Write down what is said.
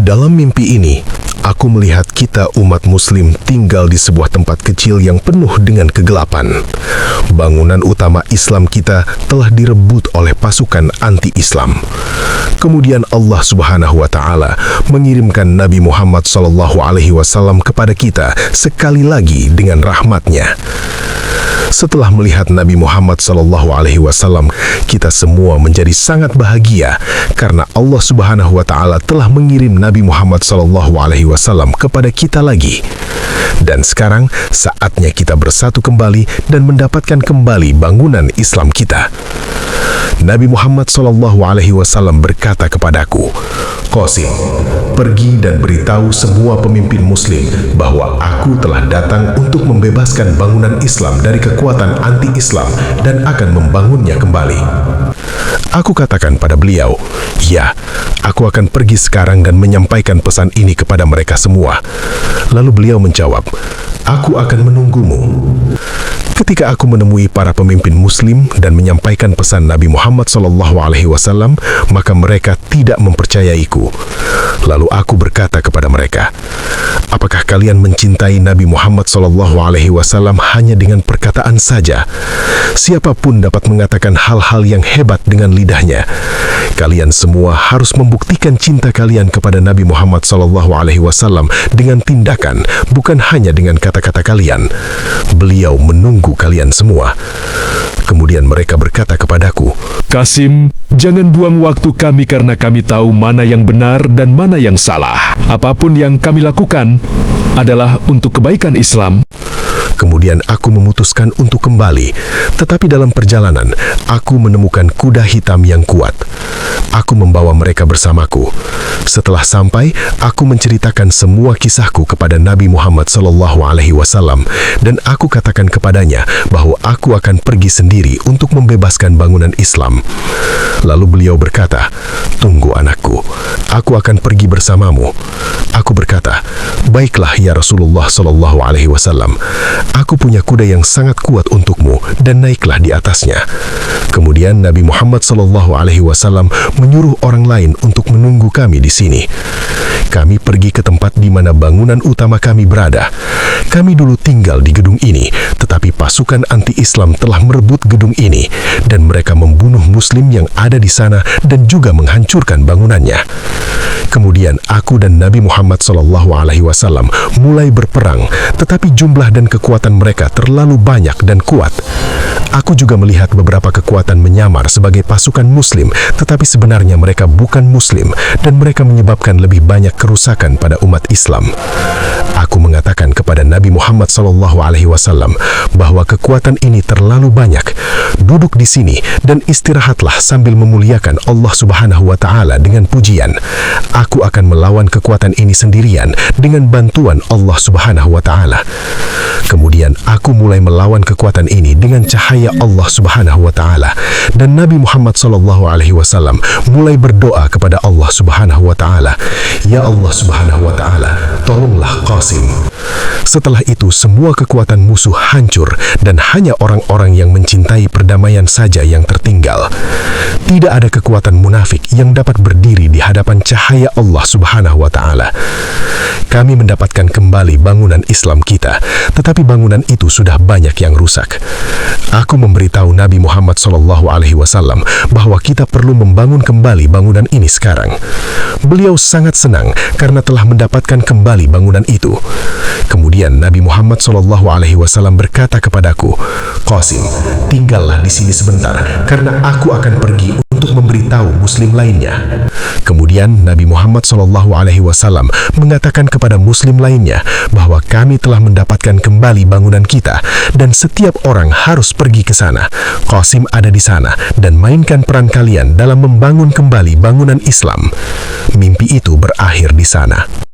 Dalam mimpi ini, aku melihat kita umat muslim tinggal di sebuah tempat kecil yang penuh dengan kegelapan. Bangunan utama Islam kita telah direbut oleh pasukan anti-Islam. Kemudian Allah Subhanahu wa Ta'ala mengirimkan Nabi Muhammad SAW kepada kita sekali lagi dengan rahmatnya. Setelah melihat Nabi Muhammad SAW, kita semua menjadi sangat bahagia karena Allah Subhanahu wa Ta'ala telah mengirim Nabi Muhammad SAW kepada kita lagi. Dan sekarang saatnya kita bersatu kembali dan mendapatkan kembali bangunan Islam kita. Nabi Muhammad SAW berkata kepadaku, "Qasim, pergi dan beritahu semua pemimpin muslim bahwa aku telah datang untuk membebaskan bangunan Islam dari kekuatan anti-Islam dan akan membangunnya kembali." Aku katakan pada beliau, "Ya, aku akan pergi sekarang dan menyampaikan pesan ini kepada mereka semua." Lalu beliau menjawab, "Aku akan menunggumu." Ketika aku menemui para pemimpin muslim dan menyampaikan pesan Nabi Muhammad SAW, maka mereka tidak mempercayaiku. Lalu aku berkata kepada mereka, "Apakah kalian mencintai Nabi Muhammad SAW hanya dengan perkataan saja? Siapapun dapat mengatakan hal-hal yang hebat dengan lidahnya. Kalian semua harus membuktikan cinta kalian kepada Nabi Muhammad SAW dengan tindakan, bukan hanya dengan kata-kata kalian. Beliau menunggu kalian semua." Kemudian mereka berkata kepadaku, "Qasim, jangan buang waktu kami karena kami tahu mana yang benar dan mana yang salah. Apapun yang kami lakukan adalah untuk kebaikan Islam." Kemudian aku memutuskan untuk kembali, tetapi dalam perjalanan, aku menemukan kuda hitam yang kuat. Aku membawa mereka bersamaku. Setelah sampai, aku menceritakan semua kisahku kepada Nabi Muhammad SAW, dan aku katakan kepadanya bahwa aku akan pergi sendiri untuk membebaskan bangunan Islam. Lalu beliau berkata, "Tunggu anakku, aku akan pergi bersamamu." Aku berkata, "Baiklah ya Rasulullah SAW, aku punya kuda yang sangat kuat untukmu dan naiklah di atasnya." Kemudian Nabi Muhammad SAW menyuruh orang lain untuk menunggu kami di sini. Kami pergi ke tempat di mana bangunan utama kami berada. Kami dulu tinggal di gedung ini, tetapi pasukan anti-Islam telah merebut gedung ini dan mereka membunuh muslim yang ada di sana dan juga menghancurkan bangunannya. Kemudian aku dan Nabi Muhammad SAW mulai berperang, tetapi jumlah dan kekuatan mereka terlalu banyak dan kuat. Aku juga melihat beberapa kekuatan menyamar sebagai pasukan muslim, tetapi sebenarnya mereka bukan muslim dan mereka menyebabkan lebih banyak kerusakan pada umat Islam. Aku mengatakan kepada Nabi Muhammad SAW bahwa kekuatan ini terlalu banyak. Duduk di sini dan istirahatlah sambil memuliakan Allah Subhanahu wa Ta'ala dengan pujian. Aku akan melawan kekuatan ini sendirian dengan bantuan Allah Subhanahu wa Ta'ala. Kemudian aku mulai melawan kekuatan ini dengan cahaya Allah Subhanahu wa Ta'ala, dan Nabi Muhammad SAW mulai berdoa kepada Allah Subhanahu wa Ta'ala, "Ya Allah Subhanahu wa Ta'ala, tolonglah Qasim." Setelah itu semua kekuatan musuh hancur dan hanya orang-orang yang mencintai perdamaian saja yang tertinggal. Tidak ada kekuatan munafik yang dapat berdiri di hadapan cahaya Allah Subhanahu wa Ta'ala. Kami mendapatkan kembali bangunan Islam kita, tetapi bangunan itu sudah banyak yang rusak. Aku memberitahu Nabi Muhammad SAW bahwa kita perlu membangun kembali bangunan ini sekarang. Beliau sangat senang karena telah mendapatkan kembali bangunan itu. Kemudian Nabi Muhammad SAW berkata kepadaku, "Qasim, tinggallah di sini sebentar karena aku akan pergi untuk memberitahu muslim lainnya." Kemudian Nabi Muhammad SAW mengatakan kepada muslim lainnya bahwa kami telah mendapatkan kembali bangunan kita dan setiap orang harus pergi ke sana. Qasim ada di sana dan mainkan peran kalian dalam membangun kembali bangunan Islam. Mimpi itu berakhir di sana.